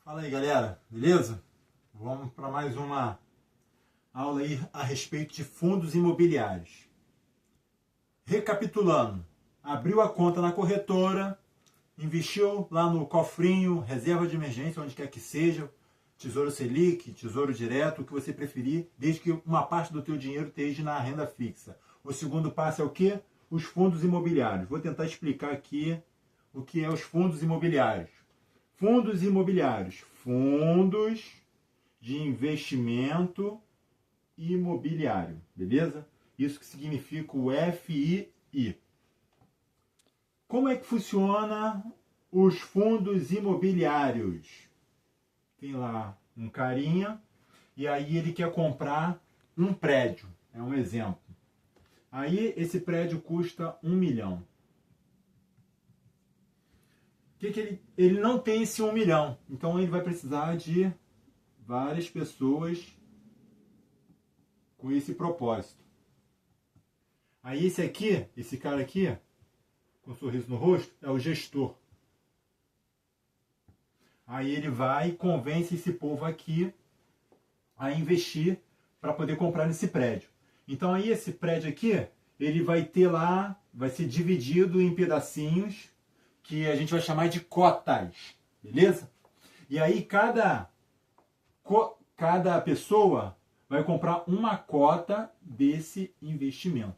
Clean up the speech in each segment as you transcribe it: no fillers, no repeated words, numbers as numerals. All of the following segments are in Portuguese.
Fala aí, galera, beleza? Vamos para mais uma aula aí a respeito de fundos imobiliários. Recapitulando, abriu a conta na corretora, investiu lá no cofrinho, reserva de emergência, onde quer que seja, Tesouro Selic, Tesouro Direto, o que você preferir, desde que uma parte do teu dinheiro esteja na renda fixa. O segundo passo é o quê? Os fundos imobiliários. Vou tentar explicar aqui o que é os fundos imobiliários. Fundos imobiliários, fundos de investimento imobiliário, beleza? Isso que significa o FII. Como é que funciona os fundos imobiliários? Tem lá um carinha e aí ele quer comprar um prédio, é um exemplo. Aí esse prédio custa 1 milhão. Ele não tem esse 1 milhão, então ele vai precisar de várias pessoas com esse propósito. Aí esse cara aqui, com um sorriso no rosto, é o gestor. Aí ele vai e convence esse povo aqui a investir para poder comprar nesse prédio. Então aí esse prédio aqui, ele vai ter lá, vai ser dividido em pedacinhos, que a gente vai chamar de cotas, beleza? E aí cada pessoa vai comprar uma cota desse investimento.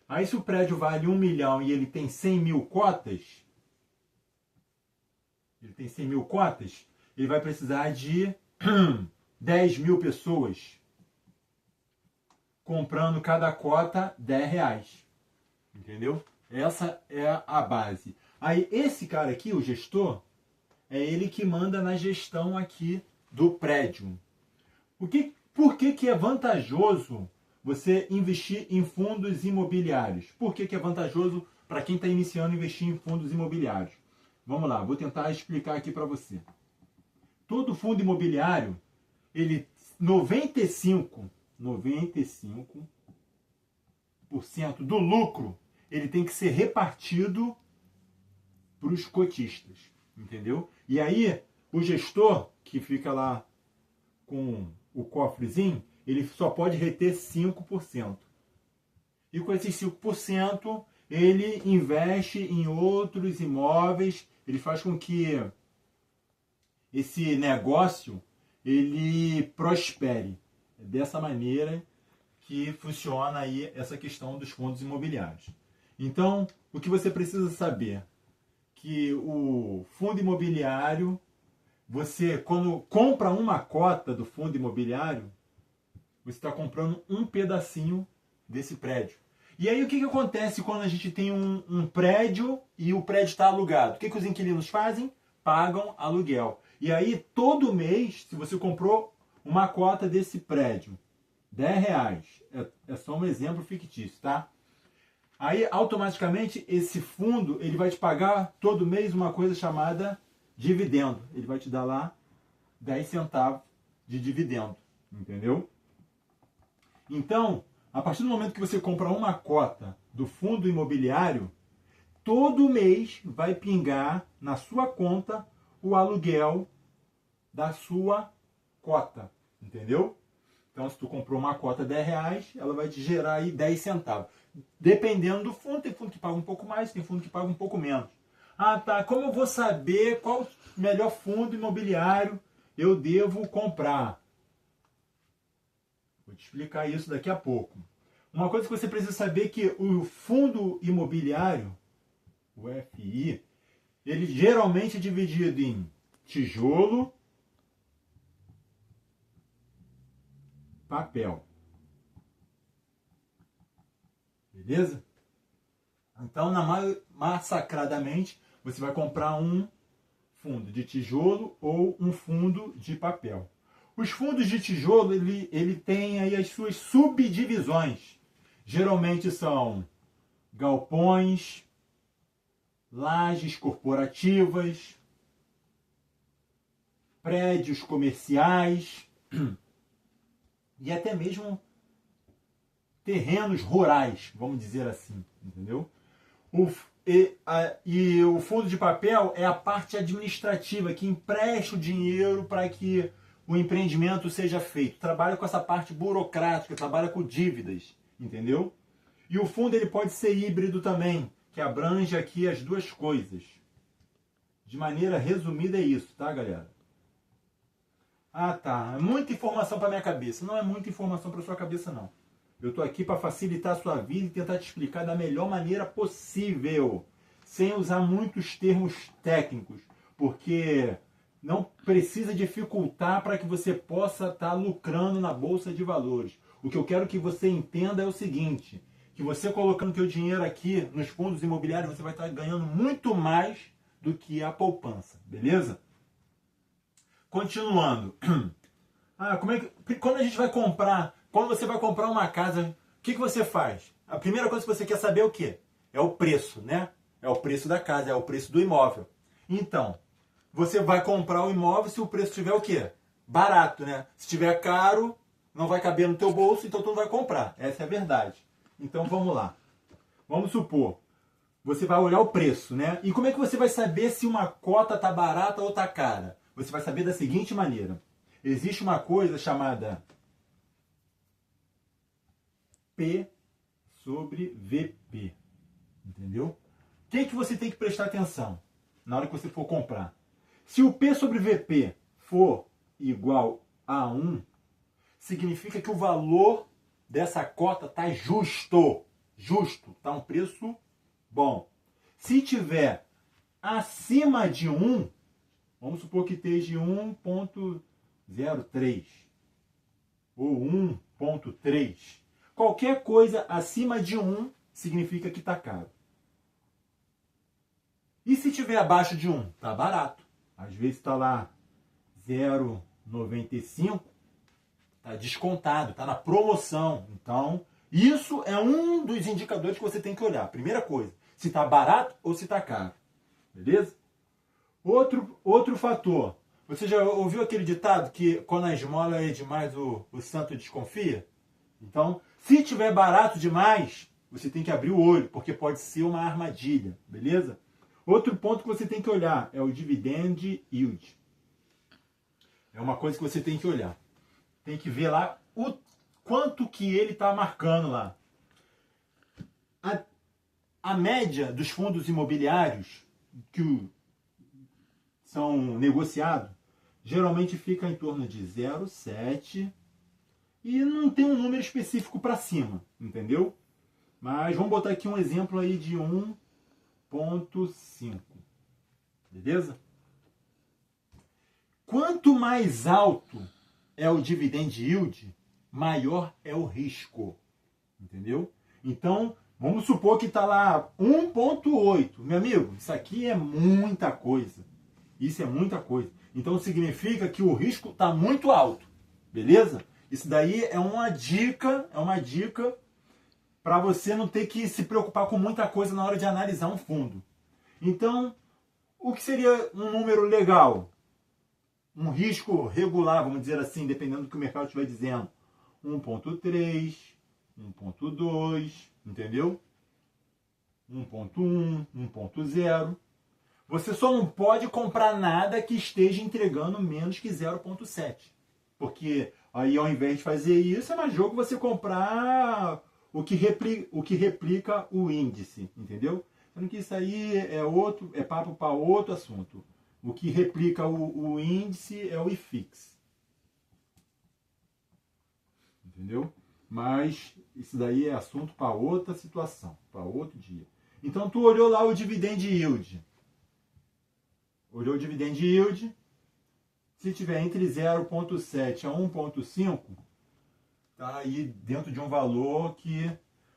Aí se o prédio vale 1 milhão e ele tem 100 mil cotas, ele vai precisar de 10 mil pessoas comprando cada cota R$10. Entendeu? Essa é a base. Aí esse cara aqui, o gestor, é ele que manda na gestão aqui do prédio. Por que é vantajoso você investir em fundos imobiliários? Por que é vantajoso para quem está iniciando a investir em fundos imobiliários? Vamos lá, vou tentar explicar aqui para você. Todo fundo imobiliário, ele 95% do lucro, ele tem que ser repartido para os cotistas, entendeu? E aí, o gestor, que fica lá com o cofrezinho, ele só pode reter 5%. E com esses 5%, ele investe em outros imóveis, ele faz com que esse negócio ele prospere. É dessa maneira que funciona aí essa questão dos fundos imobiliários. Então, o que você precisa saber? Que o fundo imobiliário, você quando compra uma cota do fundo imobiliário, você está comprando um pedacinho desse prédio. E aí o que acontece quando a gente tem um prédio e o prédio está alugado? O que os inquilinos fazem? Pagam aluguel. E aí todo mês, se você comprou uma cota desse prédio, R$10, é só um exemplo fictício, tá? Aí automaticamente esse fundo ele vai te pagar todo mês uma coisa chamada dividendo. Ele vai te dar lá 10 centavos de dividendo, entendeu? Então, a partir do momento que você compra uma cota do fundo imobiliário, todo mês vai pingar na sua conta o aluguel da sua cota, entendeu? Então, se tu comprou uma cota R$10, ela vai te gerar aí 10 centavos. Dependendo do fundo, tem fundo que paga um pouco mais, tem fundo que paga um pouco menos. Ah, tá, como eu vou saber qual o melhor fundo imobiliário eu devo comprar? Vou te explicar isso daqui a pouco. Uma coisa que você precisa saber é que o fundo imobiliário, o FI, ele geralmente é dividido em tijolo, papel. Beleza? Então, massacradamente, você vai comprar um fundo de tijolo ou um fundo de papel. Os fundos de tijolo, ele tem aí as suas subdivisões. Geralmente são galpões, lajes corporativas, prédios comerciais e até mesmo terrenos rurais, vamos dizer assim, entendeu? E o fundo de papel é a parte administrativa que empresta o dinheiro para que o empreendimento seja feito. Trabalha com essa parte burocrática, trabalha com dívidas, entendeu? E o fundo ele pode ser híbrido também, que abrange aqui as duas coisas. De maneira resumida é isso, tá, galera? Ah, tá. É muita informação para minha cabeça. Não é muita informação para sua cabeça, não. Eu estou aqui para facilitar a sua vida e tentar te explicar da melhor maneira possível, sem usar muitos termos técnicos, porque não precisa dificultar para que você possa estar lucrando na Bolsa de Valores. O que eu quero que você entenda é o seguinte, que você colocando seu dinheiro aqui nos fundos imobiliários, você vai estar ganhando muito mais do que a poupança, beleza? Continuando. Quando a gente vai comprar, quando você vai comprar uma casa, o que você faz? A primeira coisa que você quer saber é o quê? É o preço, né? É o preço da casa, é o preço do imóvel. Então, você vai comprar o imóvel se o preço estiver o quê? Barato, né? Se estiver caro, não vai caber no teu bolso, então tu não vai comprar. Essa é a verdade. Então vamos lá. Vamos supor, você vai olhar o preço, né? E como é que você vai saber se uma cota tá barata ou tá cara? Você vai saber da seguinte maneira. Existe uma coisa chamada P sobre VP. Entendeu? O que você tem que prestar atenção na hora que você for comprar? Se o P sobre VP for igual a 1, significa que o valor dessa cota está justo. Justo. Está um preço bom. Se tiver acima de 1, vamos supor que esteja 1,03 ou 1,3. Qualquer coisa acima de 1 significa que está caro. E se tiver abaixo de 1? Está barato. Às vezes está lá 0,95, está descontado, está na promoção. Então, isso é um dos indicadores que você tem que olhar. Primeira coisa, se está barato ou se está caro. Beleza? Outro fator. Você já ouviu aquele ditado que quando a esmola é demais o santo desconfia? Então, se tiver barato demais, você tem que abrir o olho, porque pode ser uma armadilha, beleza? Outro ponto que você tem que olhar é o dividend yield. É uma coisa que você tem que olhar. Tem que ver lá o quanto que ele está marcando lá. A média dos fundos imobiliários que são negociados, geralmente fica em torno de 0,7 e não tem um número específico para cima, entendeu? Mas vamos botar aqui um exemplo aí de 1,5, beleza? Quanto mais alto é o dividend yield, maior é o risco, entendeu? Então, vamos supor que está lá 1,8. Meu amigo, isso aqui é muita coisa. Isso é muita coisa. Então significa que o risco está muito alto. Beleza? Isso daí é uma dica para você não ter que se preocupar com muita coisa na hora de analisar um fundo. Então, o que seria um número legal? Um risco regular, vamos dizer assim, dependendo do que o mercado estiver dizendo. 1,3, 1,2, entendeu? 1,1, 1,0. Você só não pode comprar nada que esteja entregando menos que 0,7. Porque aí, ao invés de fazer isso, é mais jogo você comprar o que replica o índice, entendeu? Sendo que isso aí é papo para outro assunto. O que replica o índice é o IFIX. Entendeu? Mas isso daí é assunto para outra situação, para outro dia. Então, tu olhou lá o dividend yield. Olhou o dividend yield, se tiver entre 0,7 a 1,5, está aí dentro de um valor que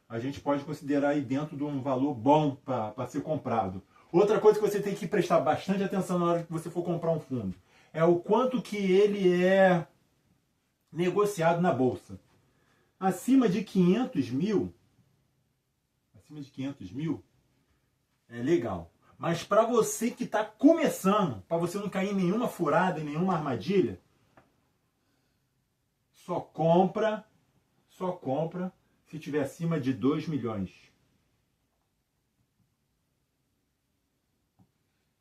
a gente pode considerar aí dentro de um valor bom para ser comprado. Outra coisa que você tem que prestar bastante atenção na hora que você for comprar um fundo é o quanto que ele é negociado na bolsa. Acima de 500 mil é legal. Mas para você que está começando, para você não cair em nenhuma furada, em nenhuma armadilha, só compra se tiver acima de 2 milhões.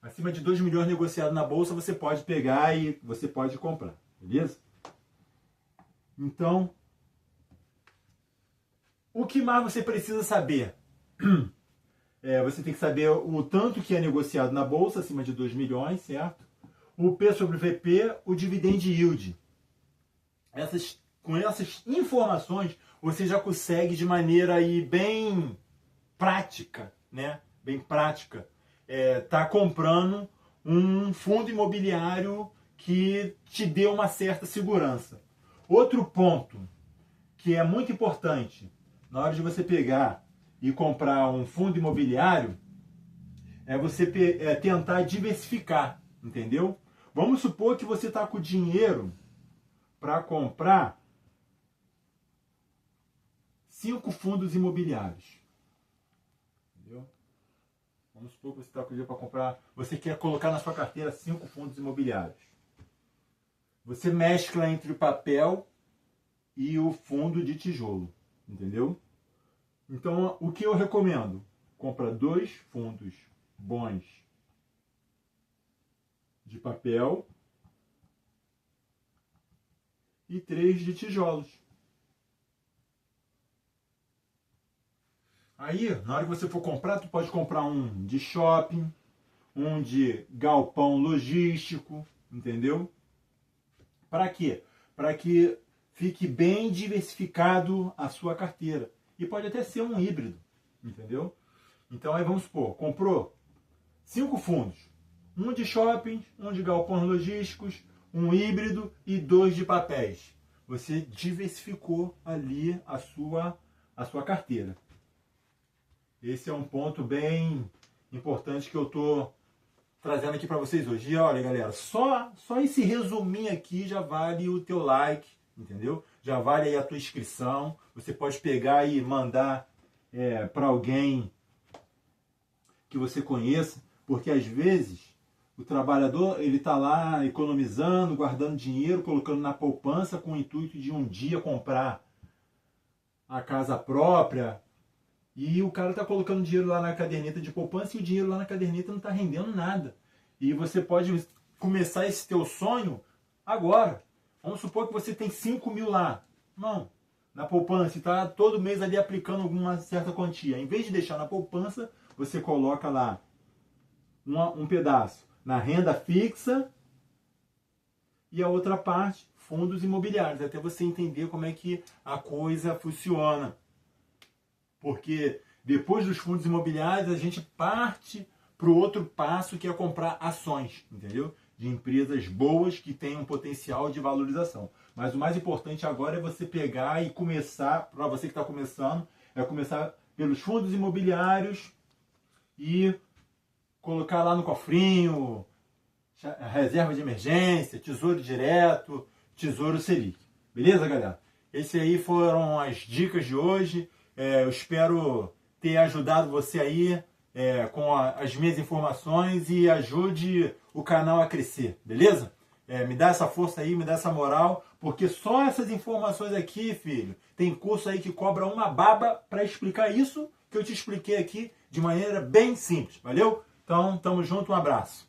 Acima de 2 milhões negociado na bolsa, você pode pegar e você pode comprar, beleza? Então, o que mais você precisa saber? Você tem que saber o tanto que é negociado na bolsa, acima de 2 milhões, certo? O P sobre VP, o dividend yield. Com essas informações, você já consegue de maneira aí bem prática, né? Bem prática, tá comprando um fundo imobiliário que te dê uma certa segurança. Outro ponto que é muito importante na hora de você pegar e comprar um fundo imobiliário é você tentar diversificar, entendeu? Vamos supor que você está com dinheiro para comprar 5 fundos imobiliários. Entendeu? Vamos supor que você está com dinheiro para comprar, você quer colocar na sua carteira 5 fundos imobiliários. Você mescla entre o papel e o fundo de tijolo, entendeu? Então, o que eu recomendo? Compra 2 fundos bons de papel e 3 de tijolos. Aí, na hora que você for comprar, tu pode comprar um de shopping, um de galpão logístico, entendeu? Para quê? Para que fique bem diversificado a sua carteira. E pode até ser um híbrido, entendeu? Então aí vamos supor, comprou 5 fundos. Um de shopping, um de galpões logísticos, um híbrido e 2 de papéis. Você diversificou ali a sua carteira. Esse é um ponto bem importante que eu estou trazendo aqui para vocês hoje. E olha, galera, só esse resuminho aqui já vale o teu like, entendeu? Já vale aí a tua inscrição. Você pode pegar e mandar para alguém que você conheça, porque às vezes o trabalhador ele está lá economizando, guardando dinheiro, colocando na poupança com o intuito de um dia comprar a casa própria. E o cara está colocando dinheiro lá na caderneta de poupança e o dinheiro lá na caderneta não está rendendo nada. E você pode começar esse teu sonho agora. Vamos supor que você tem 5 mil lá. Não, na poupança, está todo mês ali aplicando alguma certa quantia. Em vez de deixar na poupança, você coloca lá um pedaço na renda fixa e a outra parte, fundos imobiliários. Até você entender como é que a coisa funciona. Porque depois dos fundos imobiliários, a gente parte para o outro passo, que é comprar ações, entendeu? De empresas boas que têm um potencial de valorização. Mas o mais importante agora é você pegar e começar, para você que está começando, é começar pelos fundos imobiliários e colocar lá no cofrinho, reserva de emergência, tesouro direto, tesouro Selic. Beleza, galera? Essas aí foram as dicas de hoje. Eu espero ter ajudado você aí com as minhas informações e ajude o canal a crescer, beleza? Me dá essa força aí, me dá essa moral, porque só essas informações aqui, filho, tem curso aí que cobra uma baba para explicar isso que eu te expliquei aqui de maneira bem simples, valeu? Então, tamo junto, um abraço.